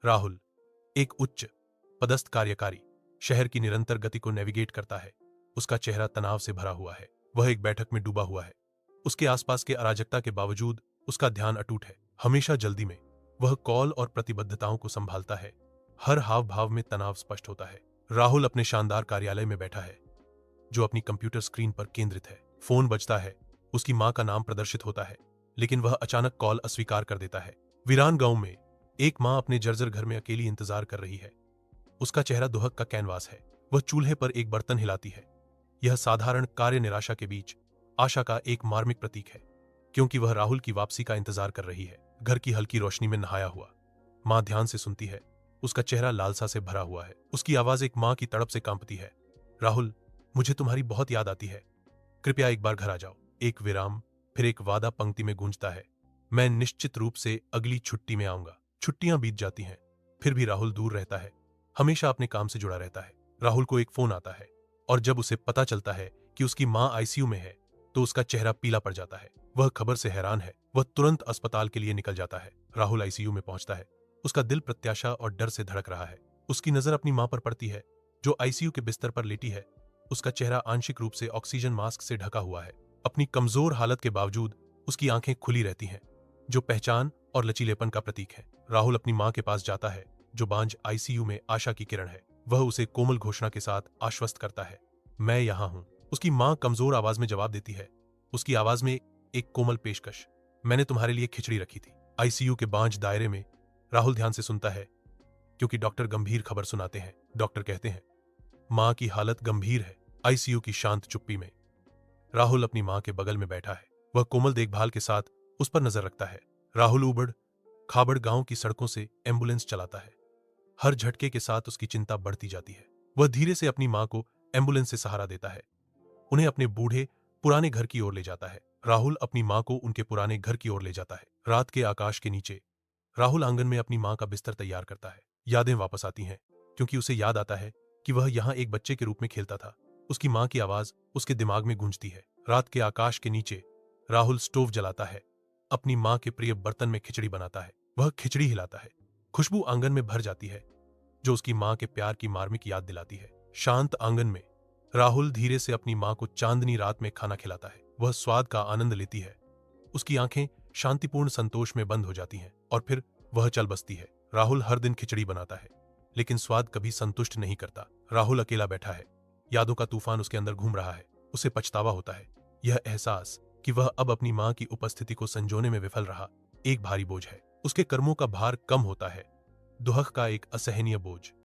राहुल एक उच्च पदस्थ कार्यकारी शहर की निरंतर गति को नेविगेट करता है। उसका चेहरा तनाव से भरा हुआ है। वह एक बैठक में डूबा हुआ है। उसके आसपास के अराजकता के बावजूद उसका ध्यान अटूट है। हमेशा जल्दी में वह कॉल और प्रतिबद्धताओं को संभालता है। हर हाव भाव में तनाव स्पष्ट होता है। राहुल अपने शानदार कार्यालय में बैठा है जो अपनी कंप्यूटर स्क्रीन पर केंद्रित है। फोन बजता है। उसकी मां का नाम प्रदर्शित होता है, लेकिन वह अचानक कॉल अस्वीकार कर देता है। वीरान गांव में एक मां अपने जर्जर घर में अकेली इंतजार कर रही है। उसका चेहरा दुहक का कैनवास है। वह चूल्हे पर एक बर्तन हिलाती है। यह साधारण कार्य निराशा के बीच आशा का एक मार्मिक प्रतीक है, क्योंकि वह राहुल की वापसी का इंतजार कर रही है। घर की हल्की रोशनी में नहाया हुआ मां ध्यान से सुनती है। उसका चेहरा लालसा से भरा हुआ है। उसकी आवाज एक मां की तड़प से कांपती है। राहुल, मुझे तुम्हारी बहुत याद आती है। कृपया एक बार घर आ जाओ। एक विराम, फिर एक वादा पंक्ति में गूंजता है। मैं निश्चित रूप से अगली छुट्टी में आऊंगा। छुट्टियां बीत जाती हैं, फिर भी राहुल दूर रहता है। हमेशा अपने काम से जुड़ा रहता है। राहुल को एक फोन आता है और जब उसे पता चलता है कि उसकी मां आईसीयू में है तो उसका चेहरा पीला पड़ जाता है। वह खबर से हैरान है। वह तुरंत अस्पताल के लिए निकल जाता है। राहुल आईसीयू में पहुंचता है। उसका दिल प्रत्याशा और डर से धड़क रहा है। उसकी नजर अपनी मां पर पड़ती है जो आईसीयू के बिस्तर पर लेटी है। उसका चेहरा आंशिक रूप से ऑक्सीजन मास्क से ढका हुआ है। अपनी कमजोर हालत के बावजूद उसकी आंखें खुली रहती हैं, जो पहचान और लचीलेपन का प्रतीक है। राहुल अपनी मां के पास जाता है जो बांझ आईसीयू में आशा की किरण है। वह उसे कोमल घोषणा के साथ आश्वस्त करता है, मैं यहां हूं। उसकी मां कमजोर आवाज में जवाब देती है, उसकी आवाज में एक कोमल पेशकश, मैंने तुम्हारे लिए खिचड़ी रखी थी। आईसीयू के बांझ दायरे में राहुल ध्यान से सुनता है, क्योंकि डॉक्टर गंभीर खबर सुनाते हैं। डॉक्टर कहते हैं मां की हालत गंभीर है। आईसीयू की शांत चुप्पी में राहुल अपनी मां के बगल में बैठा है। वह कोमल देखभाल के साथ उस पर नजर रखता है। राहुल उबड़ खाबड़ गांव की सड़कों से एम्बुलेंस चलाता है। हर झटके के साथ उसकी चिंता बढ़ती जाती है। वह धीरे से अपनी मां को एम्बुलेंस से सहारा देता है, उन्हें अपने बूढ़े पुराने घर की ओर ले जाता है। राहुल अपनी मां को उनके पुराने घर की ओर ले जाता है। रात के आकाश के नीचे राहुल आंगन में अपनी मां का बिस्तर तैयार करता है। यादें वापस आती हैं, क्योंकि उसे याद आता है कि वह यहां एक बच्चे के रूप में खेलता था। उसकी मां की आवाज उसके दिमाग में गूंजती है। रात के आकाश के नीचे राहुल स्टोव जलाता है, अपनी मां के प्रिय बर्तन में खिचड़ी बनाता है। वह खिचड़ी हिलाता है। खुशबू आंगन में भर जाती है, जो उसकी मां के प्यार की मार्मिक याद दिलाती है। शांत आंगन में राहुल धीरे से अपनी मां को चांदनी रात में खाना खिलाता है। वह स्वाद का आनंद लेती है। उसकी आंखें शांतिपूर्ण संतोष में बंद हो जाती हैं और फिर वह चल बसती है। राहुल हर दिन खिचड़ी बनाता है, लेकिन स्वाद कभी संतुष्ट नहीं करता। राहुल अकेला बैठा है। यादों का तूफान उसके अंदर घूम रहा है। उसे पछतावा होता है। यह एहसास कि वह अब अपनी मां की उपस्थिति को संजोने में विफल रहा, एक भारी बोझ है। उसके कर्मों का भार कम होता है, दुहक का एक असहनीय बोझ।